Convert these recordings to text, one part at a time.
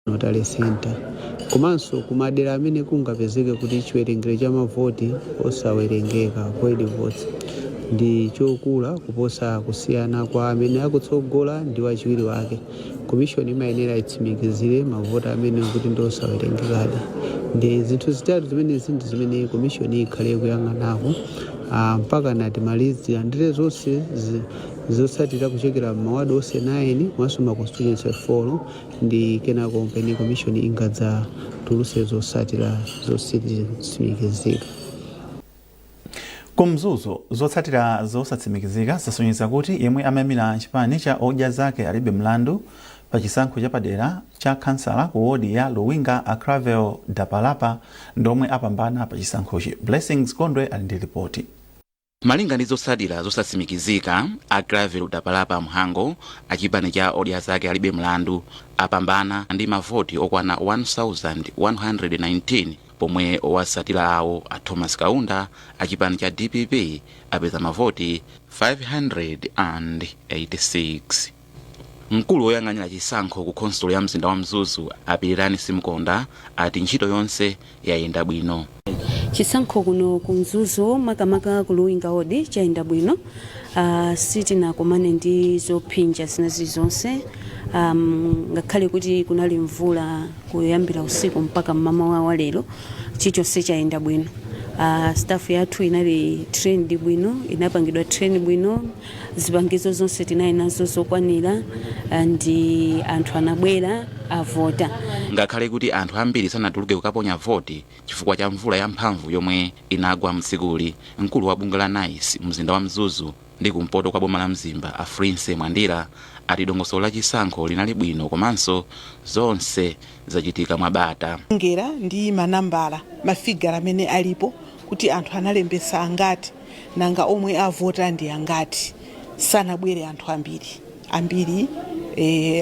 Notary Center. Komanso kumadera amene kungapezeke kuti chiwerengero cha mavoti osawerengeka void votes ndi chokula kuposa kusiyana kwa amene akutsogola ndi wachiwiri wake. Komishoni imayenera itsimikizire mavoti amene kuti ndi osawerengekadi. Ndi zinthu zitatu zimene komishoni ikhale kuyang'anako mpaka natimalize ndire zonse zotsatira kuchokera mawadi onse 9 komanso ma constituency 4 ndi kenako mpeni komishoni ingadza tuluse zotsatira zosatsimikizika. Kumzuzu zotsatira zosatsimikizika zasonyeza kuti yemwe amayimira chipani cha odya zake alibe mlandu pa chisankho chapadera cha kansala ku wodi ya Luwinga Acravel Dapalapa ndomwe apambana pa chisankhochi. Blessings Gondwe ali ndi ripoti. Malinga ndi zotsatira zosatsimikizika, Acravel Dapalapa Mhango achipani cha odya zake alibe mlandu apambana ndi mavoti okwana 1119 pomwe owatsatira awo a Thomas Kaunda achipani cha DPP apeza mavoti 586. Mkulu woyang'anira chisankho ku konsolo ya mzinda wa Mzuzu Apilirani Simkonda ati ntchito yonse yayenda bwino. Chisankho kuno ku Mzuzu makamaka ku Luwinga wodi chayenda bwino. Sitinakumane ndi zopsinja zinazi zonse. Ngakhale kuti kunali mvula kuyambira usiku mpaka mmawa wa lero chilichonse chayenda bwino. Staff yathu inali trained bwino, inapangidwa train bwino, zipangizo zonse tinayi nazo zokwanira ndi anthu anabwera avota. Ngakhale kuti anthu ambiri sanatuluke kukaponya voti chifukwa cha mvula yamphamvu yomwe inagwa mtsikuli, mkulu wa bungwe la NICE mzinda wa Mzuzu ndi kumpoto kwa boma la Mzimba Afrinse Mwandira ati dongosolo la chisankho linali bwino komanso zonse zachitika mwabata. Ngera ndi manambala mafigara amene alipo kuti anthu analembesa angati nanga omwe avota ndi angati. Sanabwere anthu ambiri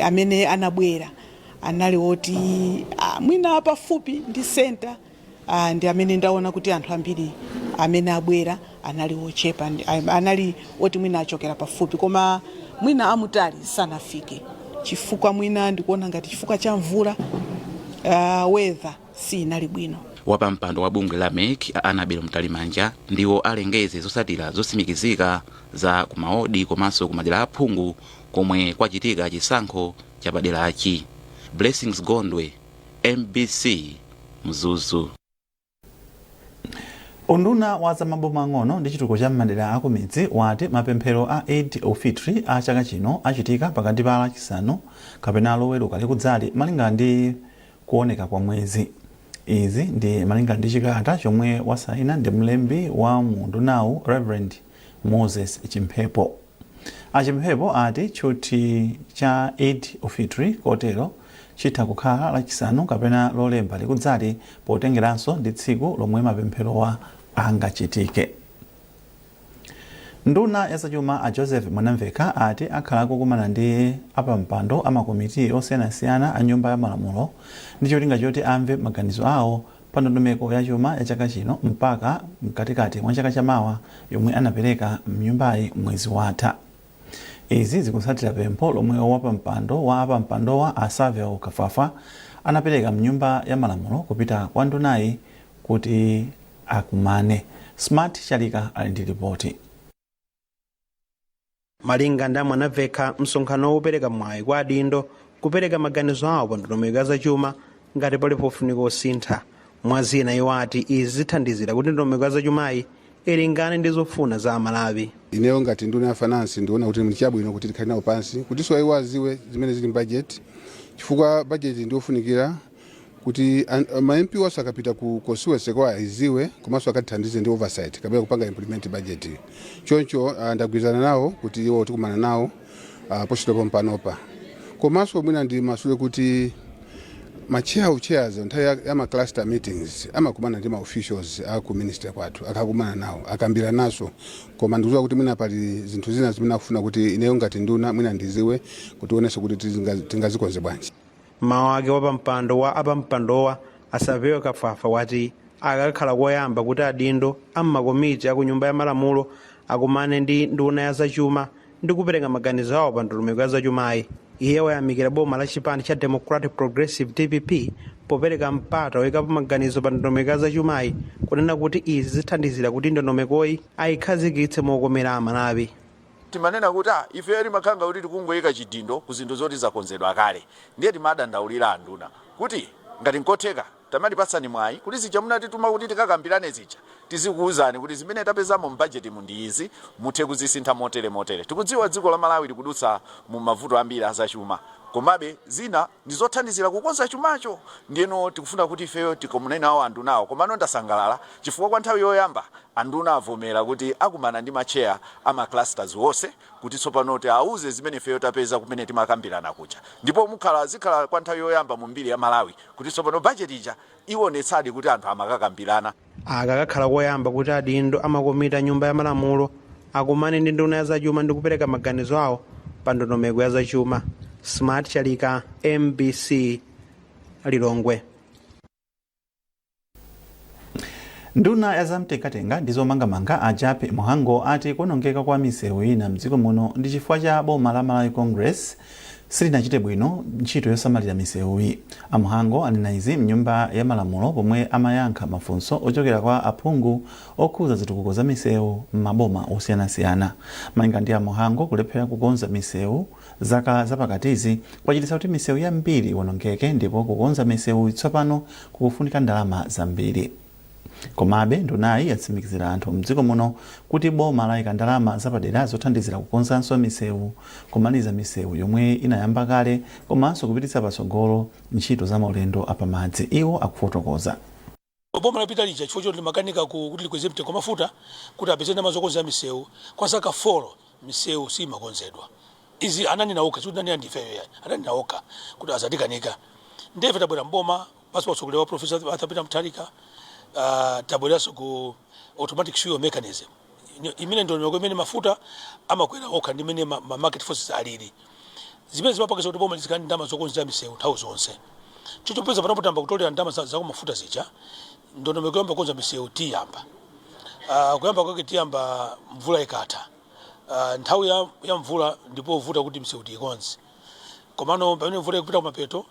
amene anabwera anali oti mwina pafupi ndi center ndi amene ndaona kuti anthu ambiri amene abwera anali ochepa, anali oti mwina achokera pafupi koma mwina amutali sanafike chifukwa mwina ndikuona ngati chifukwa cha mvula weather si inali bwino. Wapampando wa bungwe la MEC Anabelo Mtalimanja ndiwo alengeze zotsatira zotsimikizika za kumaodi komanso kumadera aphungu komwe kwachitika chisankho chapaderachi. Blessings Gondwe, MBC, Mzuzu. Unduna wa zamaboma ang'ono ndi chitukuko cha madera akumidzi wati mapemphero a Eid al-Fitr a chaka chino achitika pakati pa lachisanu kapena loweruka likudzali malinga ndi kuoneka kwa mwezi. Izi ndi malinga ndi chikalata chomwe wasaina ndi mlembi wa mundunawu Reverend Moses Chimphepo. Achimphepo ati chuti cha Eid al-Fitr kotero chitha kukhala lachisanu kapena lolemba likudzali potengeranso ndi tsiku lomwe mapempherowa angachitike. Nduna ya zachuma a Joseph Mwanamveka ati akhala kukumana ndi apampando amakomiti osiyanasiyana a nyumba ya malamulo ndi cholinga choti amve maganizo awo pa ndondomeko ya chuma ya chaka chino mpaka mkatikati mwa chaka chamawa yomwe anapereka mnyumbayi mwezi watha. Izi zikutsatira pempho lomwe wapampando wa apampandowa a Savio Kafafa anapereka mnyumba ya malamulo kupita kwa ndunayi kuti akumane. Smart Chalika ali ndi ripoti. Malinga ndi Mwanamveka msonkhano wopereka mwayi kwa adindo kupereka maganizo awo pa ndondomeko ya zachuma ngati pali pofunika osintha. Mwazina iwo ati izi zithandizira kuti ndondomeko ya zachumayi ilingane ndi zofuna za Amalawi. Ineyo ngati nduna ya finance ndiona kuti mchabwino kuti tikhale nawo pansi kuti so iwaziwe zimene zili budget chifukwa budget ndiofunikira kuti ma MP waso akapita ku constituency kwa iziwe komanso akathandize ndi oversight kapena kupanga implement budget. Choncho ndagwirizana nawo kuti iwo tikumana nawo pochitopo mpanopa. Komanso mwina ndi masule kuti chairs nthawi ya ma cluster meetings amakumana ndi ma officials aku minister kwathu akakumana nawo akambira naso koma ndikuziwa kuti mwina pali zinthu zina zimene akufuna kuti ineyo ngati nduna mwina ndiziwe kuti onese kuti tingazikonze bwanji. Mawu ake wapampando wa apampandowa a Savio Kafafa wati akakhala koyamba kuti adindo ammakomiti aku nyumba ya malamulo akumane ndi nduna ya zachuma ndi kupereka maganizo awo pa ndondomeko ya zachumayi iye wayamikira boma la chipani cha Democratic Progressive DPP popereka mpata woyikapo maganizo pa ndondomeko zachumayi kunena kuti izi zithandizira kuti ndondomekoyi ayikhazikitse mokomera Amalawi. Timanena kuti ife timakhanga kuti tikungoyika chidindo ku zinthu zoti zakonzedwa kale ndiye timadandaulira anduna kuti ngati nkotheka tamatipasani mwayi kuti zija munatituma kuti tikakambirane zija tizikuwuzani kuti zimene tapezamo mbudget ndi izi muthe kuzisintha motere. Tikudziwa dziko la Malawi likudutsa mu mavuto ambiri azachuma, komabe zina ndizothandizira kukonza chumacho. Ndiyeno tikufuna kuti ifeyo tikomunena nawo andunawo, komano ndasangalala chifukwa kwa nthawi yoyamba anduna avomera kuti akumana ndi macheya ama clusters wonse kuti tsopano auze zimene ifeyo tapeza kumene timakambirana kuja, ndipo zikhala kwa nthawi yoyamba mu mbiri ya Malawi kuti tsopano budget ija iwonetsadi kuti anthu amakakambirana. Akakhala koyamba kuti adindo amakomita nyumba ya malamulo akumane ndi nduna ya zachuma ndi kupereka maganizo awo pa ndondomeko ya zachuma. Smart Chalika, MBC, Lilongwe. Nduna ya zamtekatenga ndizomangamanga a Jape Mohango ati kuonongeka kwa misewu ina mdziko muno ndi chifukwa cha boma la Malawi Congress silinachite bwino ntchito yosamalira misewuyi. Amuhango anena izi mnyumba ya malamulo pomwe amayankha mafunso ochokera kwa aphungu okhuza zitukuko za misewu m'maboma osiyanasiyana. Malinga ndi Amuhango kulephera kukonza misewu zaka zapakatizi kwachititsa kuti misewu yambiri iwonongeke ndipo kukonza misewu tsopano kukufunika ndalama zambiri. Komabe ndunayi yatsimikizira anthu mdziko muno kuti boma layika ndalama zapadera zothandizira kukonzanso misewu, kumaliza misewu yomwe inayamba kale komanso kupititsa patsogolo ntchito za maulendo apamadzi. Iwo akufotokoza. Boma lapita lija chifukwa choti makanika kuti likweze mtengo mafuta kuti apeze ndalama zokonza misewu kwa zaka 4 misewu simakonzedwa. Izi ananena okha kuti nani andifeyo ananena okha kuti azatikanika. Ndeve tabwera mboma pasi patsogolera wa Professor Arthur Peter Mutharika tabweraso ku automatic fuel mechanism imene ndondomeko imene mafuta amakwera okha ndi imene ma market forces alili zimene zimapangitsa kuti boma lizikani ndalama zokonzera misewu nthawi zonse. Chichopeza panapotamba kutolera ndalama za mafuta zija ndondomeko yamba kukonza misewu tiyamba kuyamba kwake tiyamba mvula ikatha nthawi ya mvula ndipo vuta kuti misewu tikonze, komano pamene mvula ikupita kumapeto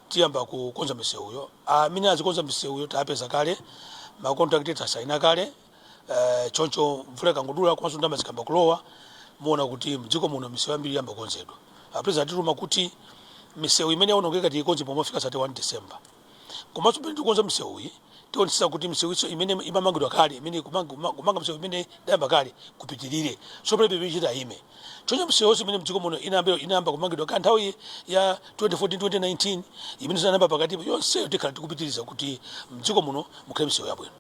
tiyamba kukonza misewuyo. Amene azikonza misewuyo tapeza kale ma contract asaina kale choncho mvula ikangodula komanso ndalama zikamba kulowa muona kuti mdziko muno misewu yambiri yamba konzedwa. President atituma kuti misewu imene yaonongeka tikonze pomafika 31 December. Komanso pamene tikonza misewuyi tionetsa kuti misewu imene imamangidwa kale imene kumanga misewu imene yamba kale kupitirire so pale bichita ime choncho misewu imene mdziko muno inamba kumangidwa kale nthawi ya 2014-2019 imene zinanamba pakati yonse tikhala tikupitiriza kuti mdziko muno mukhale misewu yabwino.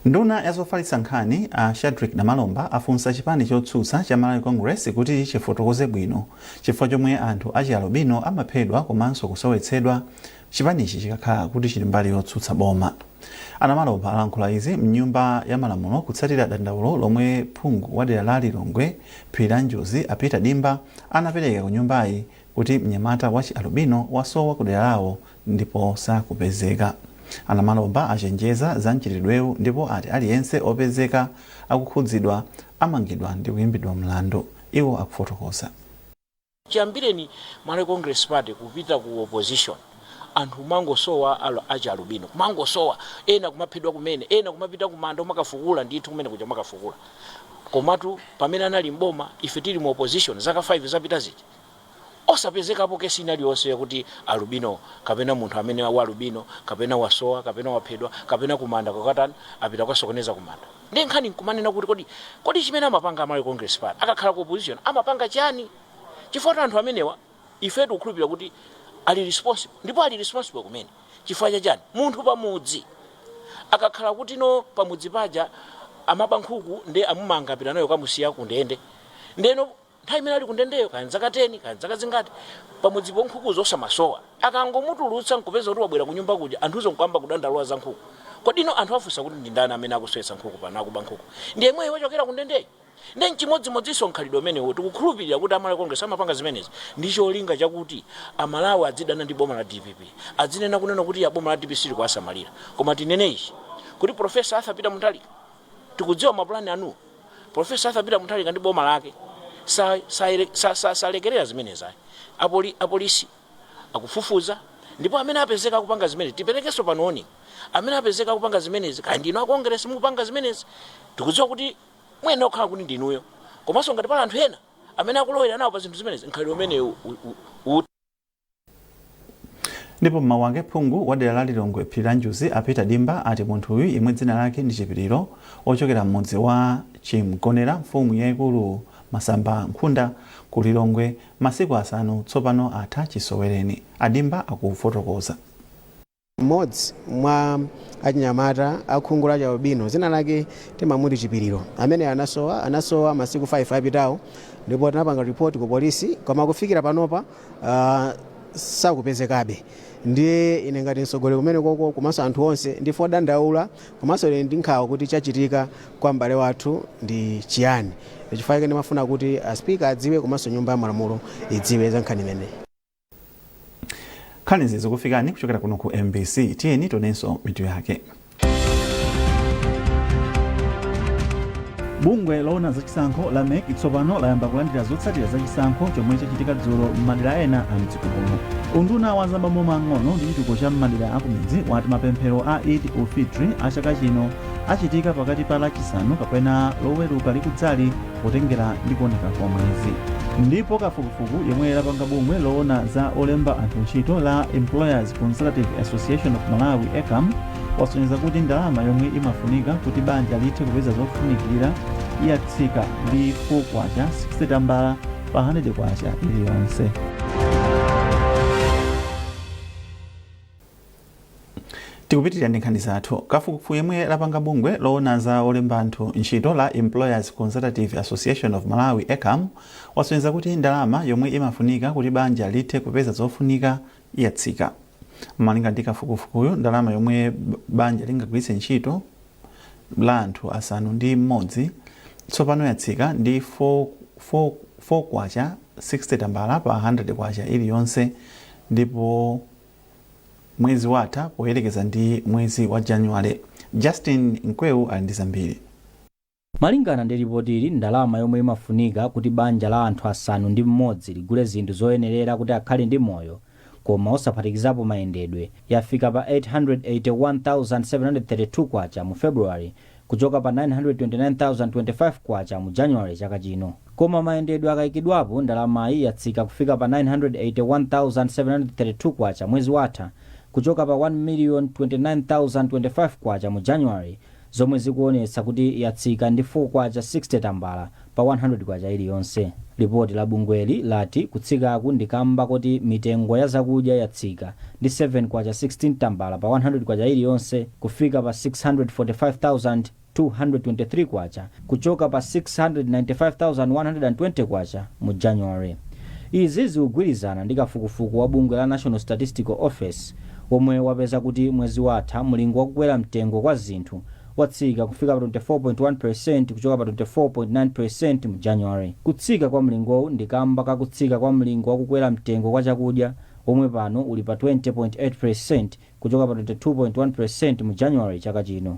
Nduna yazofalitsa nkhani a Shadrack Namalomba afunsa chipani chotsutsa cha Malawi Congress kuti chifotokoze bwino chifukwa chomwe anthu achialubino amaphedwa komanso kusowetsedwa chipanichi chikakhala kuti chili mbali yotsutsa boma. Namalomba alankhula izi mnyumba ya malamulo kutsatira dandaulo lomwe phungu wa dera la Lilongwe phiri la Njozi apita dimba anapereka ku nyumbayi kuti mnyamata wa chialubino wasowa ku dera lawo ndipo sakupezeka. Namalomba achenjeza za mchitidwewu ndipo ati aliyense opezeka akukhudzidwa amangidwa ndi kuyimbidwa mlandu. Iwo akufotokoza. Chiyambireni Malawi Congress Party kupita ku opposition anthu mangosowa achialubino mangosowa ena kumaphedwa kumene ena kumapita kumanda makafukula ndithu kumene kuja makafukula komatu pamene anali mboma ife tili mu opposition zaka 5 zapita ziti osapezekapo kesi iliyonse yakuti alubino kapena munthu amene wa alubino kapena wasowa kapena waphedwa kapena kumanda kokatani apita kwasokoneza kumanda. Ndi nkhani nkumanena kuti kodi chimene amapanga Malawi Congress Party akakhala ku opposition amapanga chani chifukwa anthu amenewa ife tikukhulupirira kuti ali responsible ndipo ali responsible kumene chifukwa chani munthu pamudzi akakhala kuti no pamudzi paja amaba nkhuku ndi amumanga pita nayo kamusiya ku ndende ndeno nthawi imene ali ku ndendeyo kanzaka 10 kanzaka zingati pamudzi po nkhuku zosamasowa akangomutulutsa nkupeza kuti wabwera ku nyumba kuja anthuzo nkwamba kudandalwa za nkhuku kodino anthu afunsa kuti ndi ndani amene akusowetsa nkhuku pana akuba nkhuku ndi yemwe wachokera ku ndendeyo. Ndi chimodzimodzinso nkhalidwe umenewo tikukhulupirira kuti Malawi Congress amapanga zimenezi ndi cholinga chakuti Amalawi adzidana ndi boma la DPP adzinena kunena kuti ya boma la DPP sili kuasamalira koma tinene ichi kuti Professor Arthur Peter Mutharika tikudziwa mapulani anu Professor Arthur Peter Mutharika ndi boma lake salekerera zimenezi apolisi akufufuza ndipo amene apezeka akupanga zimenezi tiperekenso panoni amene apezeka akupanga zimenezi kaya ndinu a Congress mukupanga zimenezi tikudziwa kuti mwene okhala kuti ndinuyo komanso ngati pali anthu ena amene akulowera nawo pa zinthu zimenezi nkhalidwe umene ndipo mmawu ake phungu wa dera la Lilongwe phiri la Njuzi apita dimba ati munthu uyu imwe dzina lake ndi Chipiriro ochokera mmudzi wa Chimgonera mfumu yaikulu Masamba Nkhunda ku Lilongwe masiku asanu tsopano atha chisowereni. Adimba akufotokoza. Mmodzi mwa achinyamata akhungu la Chabwino dzina lake timamuti Chipiriro amene anasowa masiku 5 apitawo ndipo tinapanga report ku polisi koma kufikira panopa sakupezekabe. Ndiye ine ngati mtsogoleri kumene koko komanso anthu onse ndifo dandaula komanso ndi nkhawa kuti chachitika kwa m'bale wathu ndi chiyani. Chifukwa chake ndimafuna kuti speaker adziwe komanso nyumba ya malamulo idziwe za nkhani imene. Nkhani zikufikani kuchokera kuno ku MBC tiyeni tonenso mitu yake. Bungwe loona zachisankho la MEC tsopano layamba kulandira zotsatira zachisankho chomwe chachitika dzulo m'madera ena a mdziko muno. Unduna wa zamaboma mang'ono ndi chitukuko cha m'madera akumidzi wati mapemphero a Eid al-Fitr a chaka chino achitika pakati pa lachisanu kapena loweruka likudzali potengera ndi kuoneka kwa mwezi. Ndipo kafukufuku yomwe lapanga bungwe loona za olemba anthu ntchito la Employers Consultative Association of Malawi ECAM wasonyeza kuti ndalama yomwe imafunika kuti banja lithe kupeza zofunikira yatsika ndi 4 kwacha 60 tambala pa 100 kwacha iliyonse. Tikupitirira ndi nkhani zathu. Kafukufuku yemwe lapanga bungwe loona za olemba anthu ntchito la Employers Consultative Association of Malawi ECAM wasonyeza kuti ndalama yomwe imafunika kuti banja lithe kupeza zofunika yatsika. Malinga ndi kafukufukuyo ndalama yomwe banja lingagwiritse ntchito la anthu asanu ndi mmodzi tsopano yatsika ndi 4 kwacha 60 tambala pa 100 kwacha iliyonse ndipo mwezi watha poyerekeza ndi mwezi wa January. Justin Nkweu ali ndi zambiri. Malingana ndi ripoti ili ndalama yomwe imafunika kuti banja la anthu asanu ndi mmodzi ligule zinthu zoyenerera kuti akhale ndi moyo koma osaphatikizapo mayendedwe yafika pa 881,732 kwacha mu February kuchoka pa 929,025 kwacha mu January chaka chino. Koma mayendedwe akayikidwapo ndalamayi yatsika kufika pa 981,732 kwacha mwezi watha kuchoka pa 1,029,025 kwacha mu January, zomwe zikuonetsa kuti yatsika ndi 4 kwacha 60 tambala pa 100 kwacha iliyonse. Ripoti la bungweli lati kutsikaku ndikamba kuti mitengo ya zakudya yatsika ndi 7 kwacha 16 tambala pa 100 kwacha iliyonse kufika pa 645,223 kwacha kuchoka pa 695,120 kwacha mu January. Izi zikugwirizana ndi kafukufuku wa bungwe la National Statistical Office omwe wapeza kuti mwezi watha mulingo wakukwera mtengo kwa zinthu watsika kufika pa 24.1% kuchoka pa 24.9% mu January. Kutsika kwa mlingowu ndikamba kakutsika kwa mlingo wakukwera mtengo kwa chakudya omwe pano uli pa 20.8% kuchoka pa 22.1% mu January chaka chino.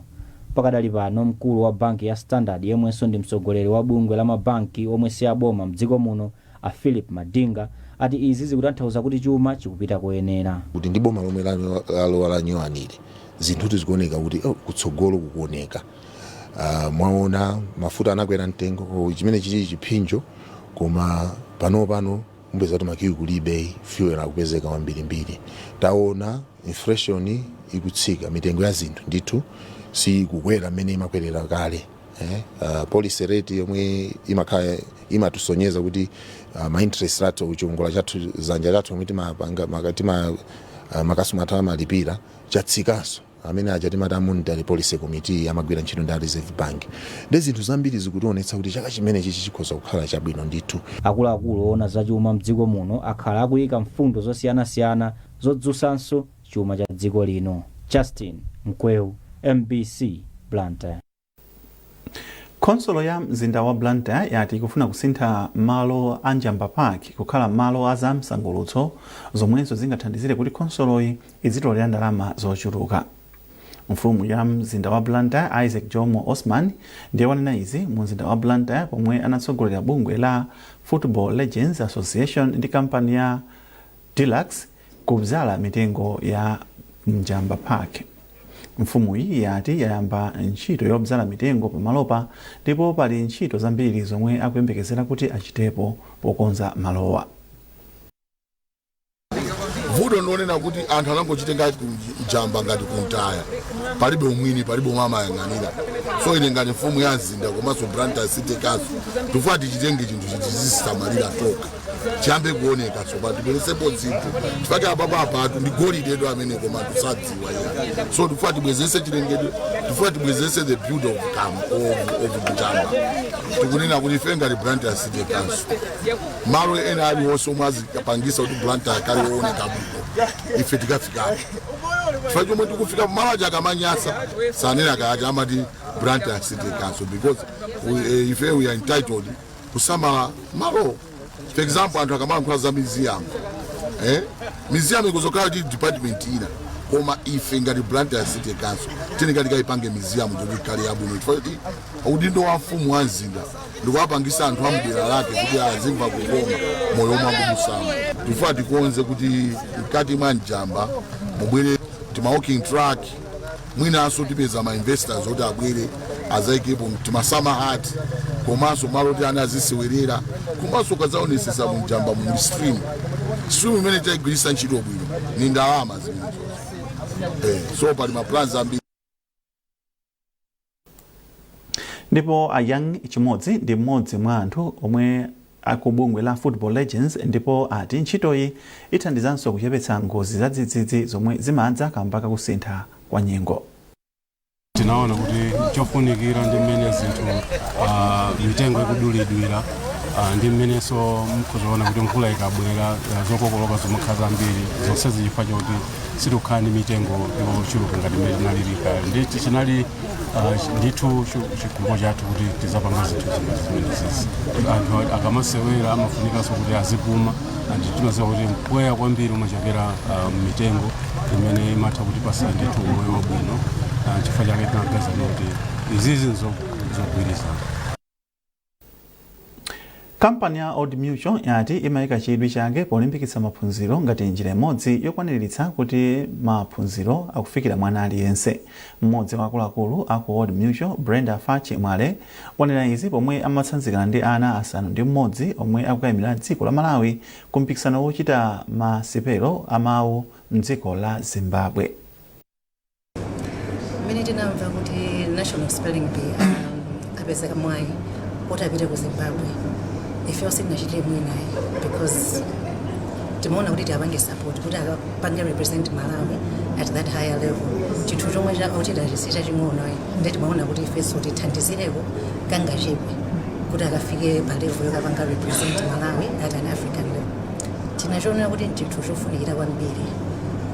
Pakadali pano mkulu wa banki ya Standard yemwenso ndi mtsogoleri wa bungwe la mabanki omwe si aboma mdziko muno a Philip Madinga ati izi zikutanthauza kuti chuma chikupita kuyenera. Kuti ndi boma lomwe lalowa la nyowanire zinthu zikuoneka kuti kutsogolo kukuoneka. Mwaona mafuta anakwera mtengo chimene chili chiphinjo koma pano umbeza kuti makiwi kulibe fuel akupezeka wambirimbiri. Taona inflation ikutsika mitengo ya zinthu ndithu si kukwera mmene imakwerera kale. Policy rate yomwe imakhala imatusonyeza kuti ma interest rate uchongola chathu zanja lathu omwe timapanga makasuma athu amalipira chatsikanso amene achati mata monetary policy committee amagwira ntchito ndi Reserve Bank. Ndi zinthu zambiri zikutionetsa kuti chaka chimene chichi chikhoza kukhala chabwino ndithu. Akuluakulu ona zachuma mdziko muno akhala akuyika mfundo zosiyanasiyana zodzutsanso chuma cha dziko lino. Justin Nkweu, MBC, Blantyre. Konsolo ya mzinda wa Blantyre yati kufuna kusintha malo a Njamba Park kukhala malo a zamsangulutso zomwenso zingathandizire kuti konsoloyi izitolera ndalama zochuluka. Mfumu ya mzinda wa Blantyre Isaac Jomo Osman ndiye wanena izi mu mzinda wa Blantyre pomwe anatsogolera bungwe la Football Legends Association ndi kampani ya Deluxe kubzala mitengo ya Mjamba Park. Mfumu iyi yati yayamba ntchito yobzala mitengo pamalopa ndipo pali ntchito zambiri zomwe akuyembekezera kuti achitepo pokonza malowa. Vudo ndonena kuti anthu anangochitenga Mjamba ngati kuntaya. Palibe umwini, palibe mama yang'anira. So ine ngati mfumu ya mzinda komanso Blantyre City Council tufuna tichitenge chinthu chizisamalira toka. Chambe kuoneka so but bweresepo zinthu. Tifake apa ndi golide edo amene koma tusadziwa yena. So tufuna tibwezese chilengedwe, tufuna tibwezese the beauty of Mjamba. Tikunena kuti ife ngati Blantyre City Council. Malo ena ali wonse mwazi kapangisa kuti Blantyre kali oneka bwino. Ife tikafika. Chifukwa chomwe tikufika malaja akamanyasa sanena kaja amati Blantyre City Council because ife we are entitled kusamala malo. For example, anthu akamala nkhaza museum. Museum ikuzokhala ndi department ina. Koma ife ngati Blantyre City Council tinekati kaipange museum kuti kali yabwino. Chifukwa kuti udindo wa mfumu wa mzinda ndikuwapangisa anthu amudera lake kuti azimva kukoma moyo omwe akumusama. Tifuna tikonze kuti mkati mwa Mjamba mubwere tima walking track mwinanso tipeza ma investors oti abwere azaikepo timasama hati komanso malo kuti ana azisiwerera komanso kazaonesesa mu Mjamba mu stream imene tayigwirisa ntchito bwino ni ndalama zimenezo. So pali ma plans ambiri. Ndipo Ayang Chimodzi ndi mmodzi mwa anthu omwe akubungwe la Football Legends ndipo ati ntchitoyi ithandizanso kuchepetsa ngozi za dzidzidzi zomwe zimadza kamba kakusintha kwa nyengo. Tinaona kuti chofunikira ndi mmene zinthu mitengo ikudulidwira ndi mmeneso mkuzoona kuti mvula ikabwera zokokoloka zomakhala zambiri zonse zichifukwa chakuti sitikukhala ndi mitengo yochuluka ngati mmene tinalilika ndi chinali ndithu chikhumbo chathu kuti tizapanga zinthu zimenezi. Anthu akamasewera amafunikanso kuti azipuma ndi timaziwa kuti mpweya kwambiri umachokera mitengo imene imatha kuti pasa ndithu moyo wabwino. Chifukwa chake tinagaza kuti izizi zogwirizana. Kampani ya Old Mutual yati imayika chidwi chake polimbikitsa maphunziro ngati njira imodzi yokwaniritsa kuti maphunziro akufikira mwana aliyense. Mmodzi wa akuluakulu aku Old Mutual, Brenda Fachi Mwale, wanena izi pomwe amatsanzikana ndi ana asanu ndi mmodzi omwe akuyimira dziko la Malawi ku mpikisano wochita masipelo amawu mdziko la Zimbabwe. Mene tinamva kuti National Spelling Bee apezeka mwayi kuti apite ku Zimbabwe. Ife sitinachite mwinayi because timaona kuti tiapange support kuti akapange represent Malawi at that higher level. Chinthu chomwe chachita ching'ono ndi timaona kuti ifenso tithandizireko kangachepe kuti akafike pa level yokapanga represent Malawi at an African level. Tinachoona kuti chinthu chofunikira kwambiri.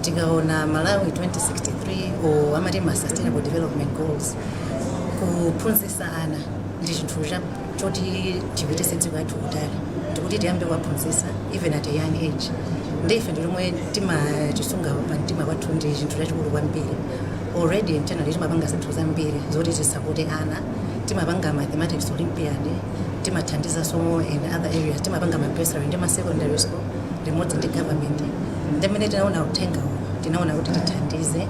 Tikaona Malawi 2063 amati ma sustainable development goals kuphunzitsa ana ndi chinthu choti chipititse dziko lathu kutali ndikuti tiyambe kuwaphunzitsa even at a young age. Ndife ndilomwe timachisunga pa mtima kwathu ndi chinthu chachikulu kwambiri. Already internally timapanga zinthu zambiri zoti tisapote ana, timapanga mathematics olympiad, timathandizanso in other areas, timapanga ma-bursary ndi ma-secondary school limodzi ndi government. Ndimene tinaona uthengawo tinaona kuti tithandize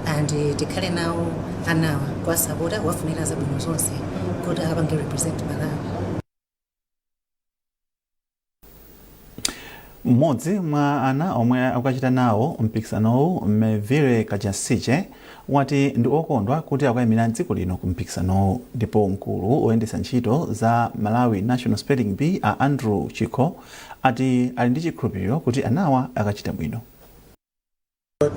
and tikhale nawo anawa kuwasapota kuwafunira zabwino zonse kuti apange represent Malawi. Mmodzi mwa ana omwe akukachita nawo mpikisanowu, Mevire Kajasiche, wati ndi okondwa kuti akuyimira dziko lino ku mpikisanowu. Ndipo mkulu oyendetsa ntchito za Malawi National Spelling Bee Andrew Chiko ati ali ndi chikhulupiriro kuti anawa akachita bwino.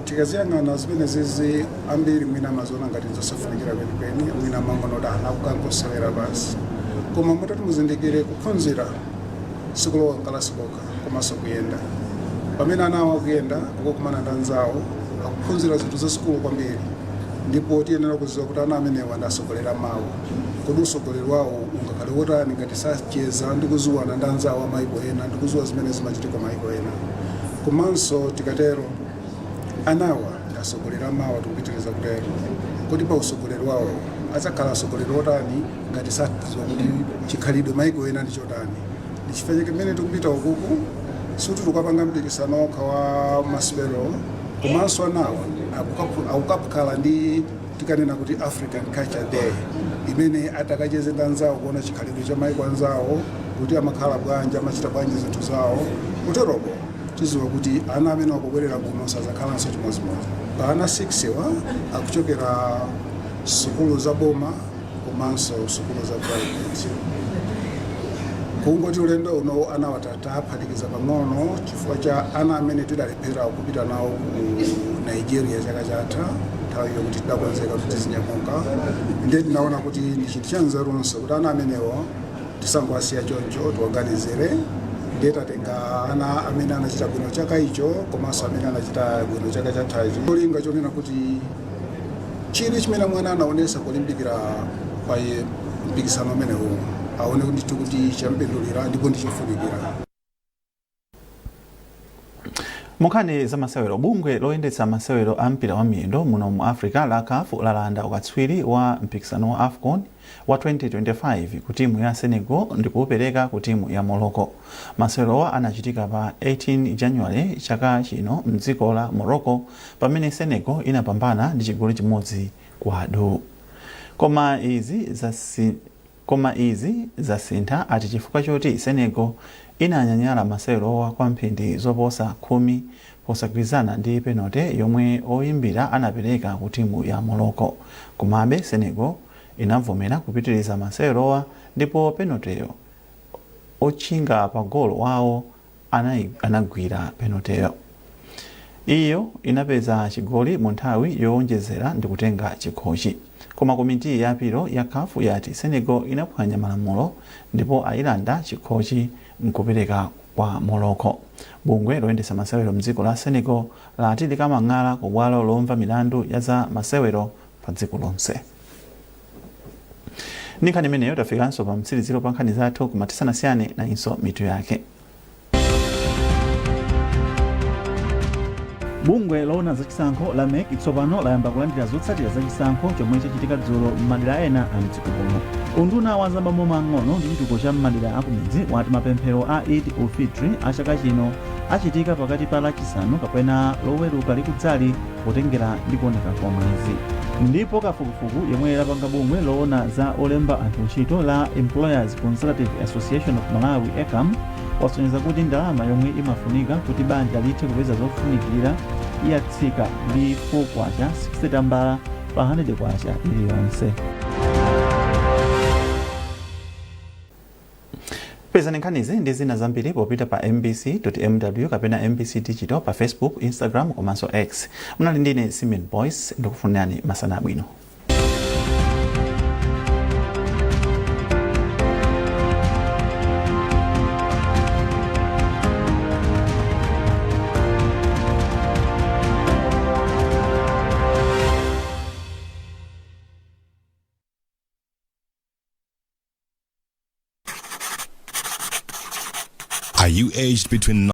Tikaziyang'ana zimene zizi ambiri mwina amazona ngati zosafunikira kwenikweni, mwina amangonoda anakukangosewera basi. Koma mutati muzindikire kuphunzira sikulowa nkalasiloka komanso kuyenda. Pamene anawa kuyenda kukumana ndi anzawo akuphunzira zinthu zasikulu kwambiri. Ndipo tiyenera kuziwa kuti ana amenewa ndi atsogoleri mawu. Kodi utsogoleri wawo ungakhale wotani ngati sacheza ndi kuzuwana ndi anzawo amayiko ena ndi kuzuwa zimene zimachitika mayiko ena. Komanso tikatero anawa ndi atsogoleri mawu tikupitiriza kutero. kuti pa usogoleri wawo adzakhala usogoleri otani ngati sadziwa kuti chikhalidwe maiko ena ndi chotani. Ndi chifukwa chake mmene tikupita ukuku suti tikapanga mpikisano okha wa masewero komanso anawo akukakhala ndi tikanena kuti African Culture Day imene atakacheze ndi anzawo kuona chikhalidwe cha maiko anzawo kuti amakhala bwanji amachita bwanji zinthu zawo kuteroko tiziwa kuti ana amene akubwerera kuno sazakhalanso chimodzimodzi. Ana 6 wa akuchokera sukulu za boma komanso sukulu za private. Kungoti ulendo uno ana watatu aphatikiza pang'ono chifukwa cha ana amene tidalephera kupita nawo ku Nigeria chaka chatha nthawi yokuti tidakonzeka kuti tizinyamuka. Ndiye tinaona kuti ndi chinthu cha nzeru kuti ana amenewo tisangowasiya choncho tiwaganizire. Ndiye tatenga ana amene anachita bwino chaka icho komanso amene anachita bwino chaka chathachi. Cholinga chonena kuti chili chimene mwana anaonesa kulimbikira pa mpikisano umenewu aone kuti champindulira ndipo ndichofunikira. Mukhani za masewero, bungwe loyendetsa masewero a mpira wa miyendo muno mu Africa la CAF lalanda ukatswiri wa mpikisano wa AFCON wa 2025 ku timu ya Senegal ndi kuupereka ku timu ya Morocco. Masewerowa anachitika pa 18 January chaka chino mdziko la Morocco pamene Senegal inapambana ndi chigoli chimodzi kwa 0. Koma izi zasintha ati chifukwa choti Senegal inanyanyala masewerowa kwa mphindi zoposa 10 posagwirizana ndi penalty yomwe oyimbira anapereka ku timu ya Morocco. Komabe Senegal inavomera kupitiriza masewerowa ndipo penalty ochinga pa golo wawo anagwira penalty iyo inapeza chigoli mu nthawi yowonjezera ndi kutenga chikhochi. Koma komiti ya apilo ya CAF yati Senegal inaphwanya malamulo ndipo ayilanda chikhochi nkupereka kwa Morocco. Bungwe loyendetsa masewero mdziko la Senegal lati likamang'ala ku bwalo lomva milandu ya za masewero pa dziko lonse. Nkhani imeneyo tafikanso pa mtsiriziro pa nkhani zathu koma tisanasiyane nayinso mitu yake. Bungwe loona zachisankho la MEC tsopano layamba kulandira zotsatira zachisankho chomwe chachitika dzulo m'madera ena a mdziko muno. Unduna wa zamaboma mang'ono ndi chitukuko cha m'madera akumidzi wati mapemphero a Eid al-Fitr a chaka chino achitika pakati pa lachisanu kapena loweruka likudzali potengera ndi kuoneka kwa mwezi. Ndipo kafukufuku yomwe lapanga bungwe loona za olemba anthu ntchito la Employers Consultative Association of Malawi ECAM wasonyeza kuti ndalama yomwe imafunika kuti banja lithe kupeza zofunikira yatsika ndi 4 kwacha 60 tambala pa 100 kwacha iliyonse. Pezani nkhanizi ndi zina zambiri popita pa mbc.mw kapena MBC Digital pa Facebook, Instagram komanso X. Munali ndine Simeon Boyce ndikufunirani masana abwino. Are you aged between